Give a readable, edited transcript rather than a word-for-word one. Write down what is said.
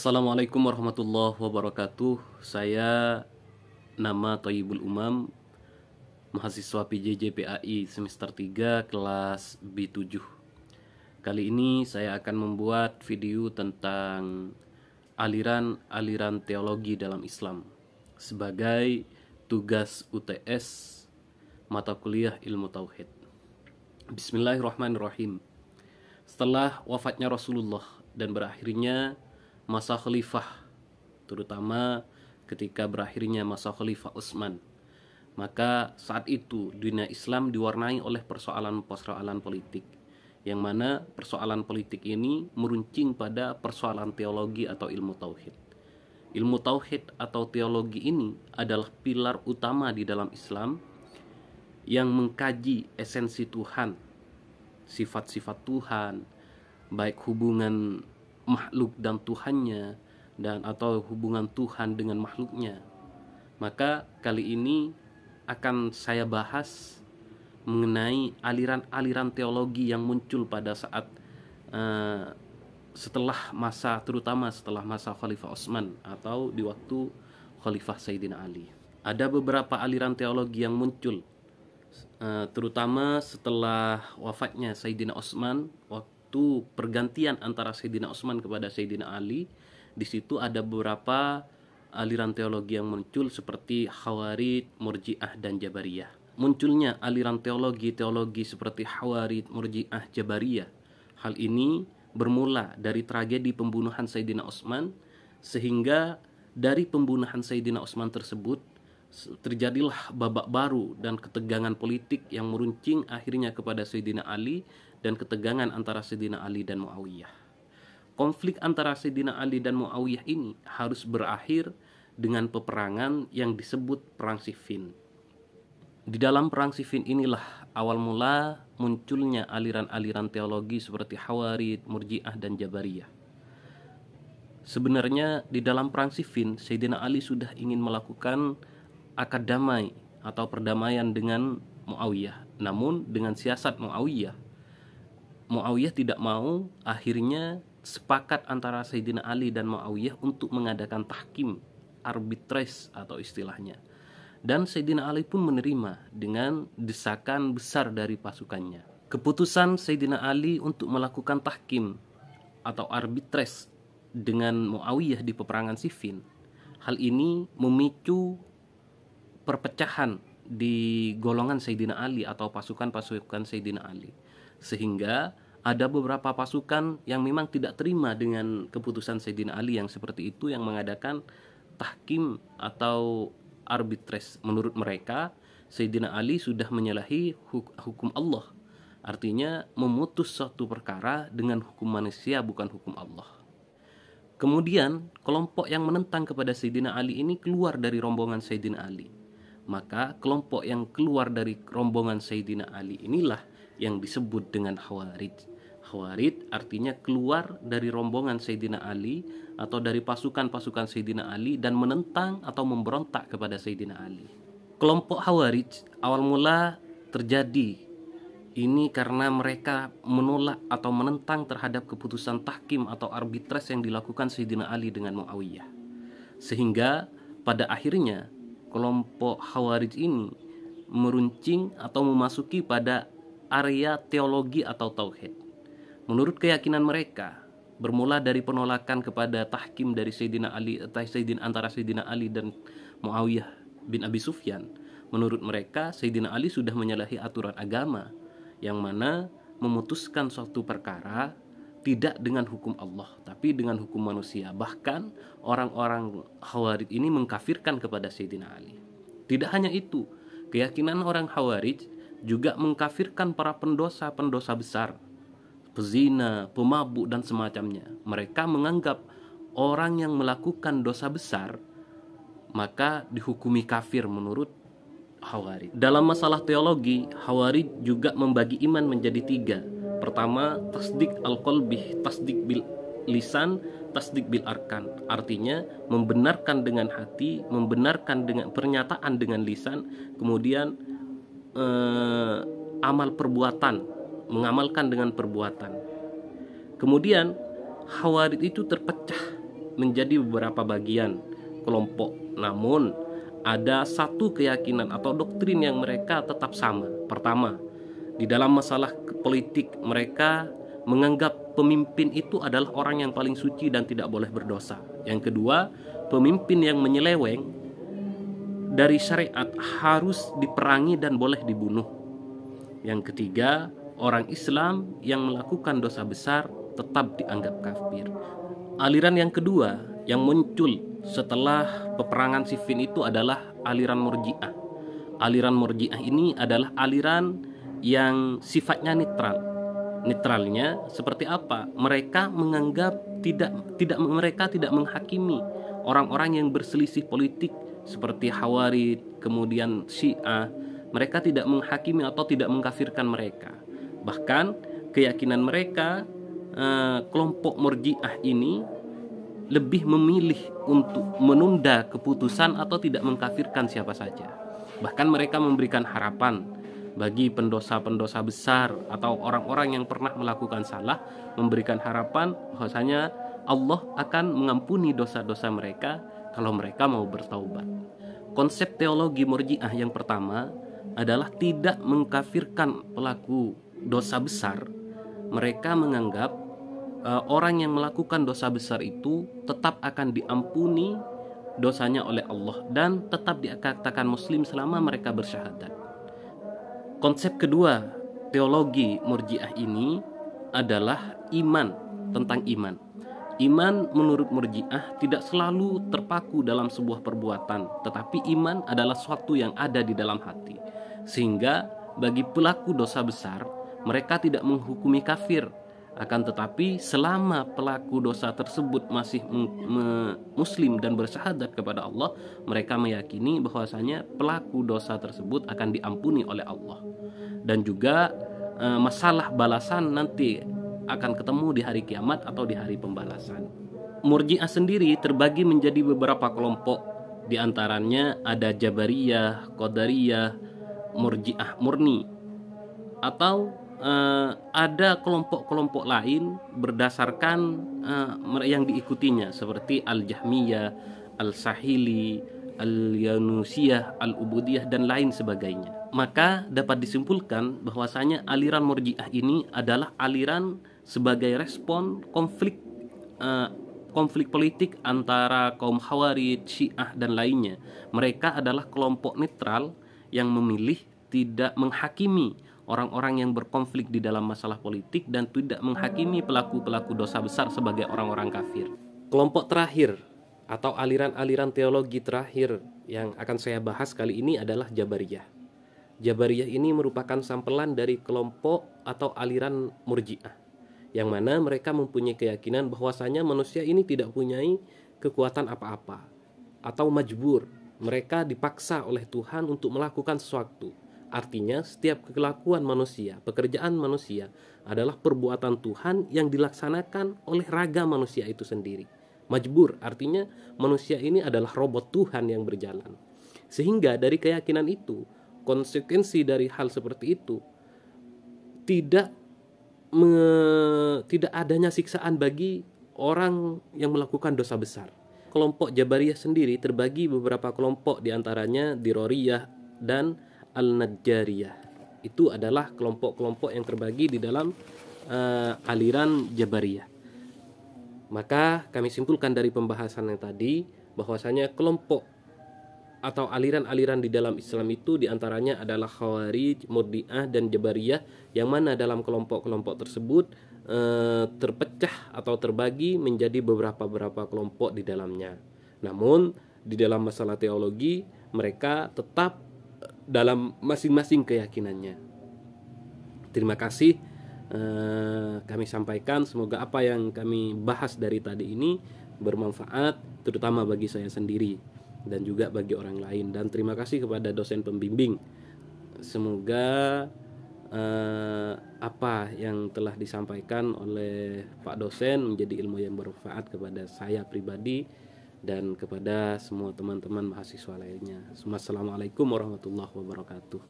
Assalamualaikum warahmatullahi wabarakatuh. Saya nama Thayyibul Umam, mahasiswa PJJ PAI semester 3 kelas B7. Kali ini saya akan membuat video tentang aliran-aliran teologi dalam Islam sebagai tugas UTS mata kuliah ilmu tauhid. Bismillahirrahmanirrahim. Setelah wafatnya Rasulullah dan berakhirnya masa khalifah, terutama ketika berakhirnya masa khalifah Utsman, maka saat itu dunia Islam diwarnai oleh persoalan-persoalan politik, yang mana persoalan politik ini meruncing pada persoalan teologi atau ilmu tauhid. Ilmu tauhid atau teologi ini adalah pilar utama di dalam Islam yang mengkaji esensi Tuhan, sifat-sifat Tuhan, baik hubungan makhluk dan Tuhannya dan atau hubungan Tuhan dengan makhluknya. Maka kali ini akan saya bahas mengenai aliran-aliran teologi yang muncul pada saat terutama setelah masa Khalifah Utsman atau di waktu Khalifah Sayyidina Ali. Ada beberapa aliran teologi yang muncul terutama setelah wafatnya Sayyidina Utsman. Waktu pergantian antara Sayyidina Utsman kepada Sayyidina Ali, di situ ada beberapa aliran teologi yang muncul seperti Khawarij, Murji'ah dan Jabariyah. Munculnya aliran teologi seperti Khawarij, Murji'ah, Jabariyah, hal ini bermula dari tragedi pembunuhan Sayyidina Utsman, sehingga dari pembunuhan Sayyidina Utsman tersebut terjadilah babak baru dan ketegangan politik yang meruncing akhirnya kepada Sayyidina Ali dan ketegangan antara Sayyidina Ali dan Muawiyah. Konflik antara Sayyidina Ali dan Muawiyah ini harus berakhir dengan peperangan yang disebut Perang Siffin. Di dalam Perang Siffin inilah awal mula munculnya aliran-aliran teologi seperti Khawarij, Murji'ah dan Jabariyah. Sebenarnya di dalam Perang Siffin, Sayyidina Ali sudah ingin melakukan akad damai atau perdamaian dengan Muawiyah. Namun dengan siasat Muawiyah tidak mau, akhirnya sepakat antara Sayyidina Ali dan Muawiyah untuk mengadakan tahkim, arbitrase atau istilahnya. Dan Sayyidina Ali pun menerima dengan desakan besar dari pasukannya. Keputusan Sayyidina Ali untuk melakukan tahkim atau arbitrase dengan Muawiyah di peperangan Siffin, hal ini memicu perpecahan di golongan Sayyidina Ali atau pasukan-pasukan Sayyidina Ali, sehingga ada beberapa pasukan yang memang tidak terima dengan keputusan Sayyidina Ali yang seperti itu, yang mengadakan tahkim atau arbitrase. Menurut mereka Sayyidina Ali sudah menyalahi hukum Allah, artinya memutus suatu perkara dengan hukum manusia bukan hukum Allah. Kemudian kelompok yang menentang kepada Sayyidina Ali ini keluar dari rombongan Sayyidina Ali. Maka kelompok yang keluar dari rombongan Sayyidina Ali inilah yang disebut dengan Khawarij. Khawarij artinya keluar dari rombongan Sayyidina Ali atau dari pasukan-pasukan Sayyidina Ali dan menentang atau memberontak kepada Sayyidina Ali. Kelompok Khawarij awal mula terjadi ini karena mereka menolak atau menentang terhadap keputusan tahkim atau arbitrase yang dilakukan Sayyidina Ali dengan Muawiyah. Sehingga pada akhirnya kelompok Khawarij ini meruncing atau memasuki pada area teologi atau tauhid. Menurut keyakinan mereka, bermula dari penolakan kepada tahkim dari Sayyidina Ali antara Sayyidina Ali dan Muawiyah bin Abi Sufyan. Menurut mereka, Sayyidina Ali sudah menyalahi aturan agama, yang mana memutuskan suatu perkara tidak dengan hukum Allah, tapi dengan hukum manusia. Bahkan orang-orang Khawarij ini mengkafirkan kepada Sayyidina Ali. Tidak hanya itu, keyakinan orang Khawarij juga mengkafirkan para pendosa-pendosa besar, pezina, pemabuk dan semacamnya. Mereka menganggap orang yang melakukan dosa besar maka dihukumi kafir menurut Khawarij. Dalam masalah teologi, Khawarij juga membagi iman menjadi 3. Pertama, tasdik al-qalbi, tasdik bil lisan, tasdik bil arkan. Artinya membenarkan dengan hati, membenarkan dengan pernyataan dengan lisan, kemudian amal perbuatan, mengamalkan dengan perbuatan. Kemudian Khawarij itu terpecah menjadi beberapa bagian kelompok, namun ada satu keyakinan atau doktrin yang mereka tetap sama. Pertama, di dalam masalah politik mereka menganggap pemimpin itu adalah orang yang paling suci dan tidak boleh berdosa. Yang kedua, pemimpin yang menyeleweng dari syariat harus diperangi dan boleh dibunuh. Yang ketiga, orang Islam yang melakukan dosa besar tetap dianggap kafir. Aliran yang kedua yang muncul setelah peperangan Siffin itu adalah aliran Murji'ah. Aliran Murji'ah ini adalah aliran yang sifatnya netral. Netralnya seperti apa? Mereka menganggap mereka tidak menghakimi orang-orang yang berselisih politik seperti Khawarij, kemudian Syiah. Mereka tidak menghakimi atau tidak mengkafirkan mereka. Bahkan keyakinan mereka, kelompok Murji'ah ini lebih memilih untuk menunda keputusan atau tidak mengkafirkan siapa saja. Bahkan mereka memberikan harapan bagi pendosa-pendosa besar atau orang-orang yang pernah melakukan salah, memberikan harapan bahwasanya Allah akan mengampuni dosa-dosa mereka kalau mereka mau bertaubat. Konsep teologi Murji'ah yang pertama adalah tidak mengkafirkan pelaku dosa besar. Mereka menganggap orang yang melakukan dosa besar itu tetap akan diampuni dosanya oleh Allah dan tetap dikatakan muslim selama mereka bersyahadat. Konsep kedua teologi Murji'ah ini adalah iman, tentang iman. Iman menurut Murji'ah tidak selalu terpaku dalam sebuah perbuatan, tetapi iman adalah sesuatu yang ada di dalam hati. Sehingga bagi pelaku dosa besar, mereka tidak menghukumi kafir. Akan tetapi selama pelaku dosa tersebut masih muslim dan bersyahadat kepada Allah, mereka meyakini bahwasanya pelaku dosa tersebut akan diampuni oleh Allah. Dan juga masalah balasan nanti akan ketemu di hari kiamat atau di hari pembalasan. Murji'ah sendiri terbagi menjadi beberapa kelompok. Di antaranya ada Jabariyah, Qadariyah, Murji'ah murni, atau ada kelompok-kelompok lain berdasarkan yang diikutinya seperti Al-Jahmiyah, Al-Sahili, Al-Yanusiyah, Al-Ubudiyah dan lain sebagainya. Maka dapat disimpulkan bahwasanya aliran Murji'ah ini adalah aliran sebagai respon konflik politik antara kaum Khawarij, Syiah dan lainnya. Mereka adalah kelompok netral yang memilih tidak menghakimi orang-orang yang berkonflik di dalam masalah politik dan tidak menghakimi pelaku-pelaku dosa besar sebagai orang-orang kafir. Kelompok terakhir atau aliran-aliran teologi terakhir yang akan saya bahas kali ini adalah Jabariyah. Jabariyah ini merupakan sampelan dari kelompok atau aliran Murji'ah, yang mana mereka mempunyai keyakinan bahwasanya manusia ini tidak punyai kekuatan apa-apa atau majbur. Mereka dipaksa oleh Tuhan untuk melakukan sesuatu. Artinya setiap kelakuan manusia, pekerjaan manusia adalah perbuatan Tuhan yang dilaksanakan oleh raga manusia itu sendiri. Majbur artinya manusia ini adalah robot Tuhan yang berjalan. Sehingga dari keyakinan itu, konsekuensi dari hal seperti itu tidak adanya siksaan bagi orang yang melakukan dosa besar. Kelompok Jabariyah sendiri terbagi beberapa kelompok, diantaranya Diroriyah dan Al-Najjariyah. Itu adalah kelompok-kelompok yang terbagi di dalam aliran Jabariyah. Maka kami simpulkan dari pembahasan yang tadi bahwasanya kelompok atau aliran-aliran di dalam Islam itu diantaranya adalah Khawarij, Murji'ah dan Jabariyah, yang mana dalam kelompok-kelompok tersebut terpecah atau terbagi menjadi beberapa kelompok di dalamnya. Namun di dalam masalah teologi mereka tetap dalam masing-masing keyakinannya. Terima kasih kami sampaikan, semoga apa yang kami bahas dari tadi ini bermanfaat terutama bagi saya sendiri dan juga bagi orang lain, dan terima kasih kepada dosen pembimbing. Semoga apa yang telah disampaikan oleh Pak dosen menjadi ilmu yang bermanfaat kepada saya pribadi dan kepada semua teman-teman mahasiswa lainnya. Assalamualaikum warahmatullahi wabarakatuh.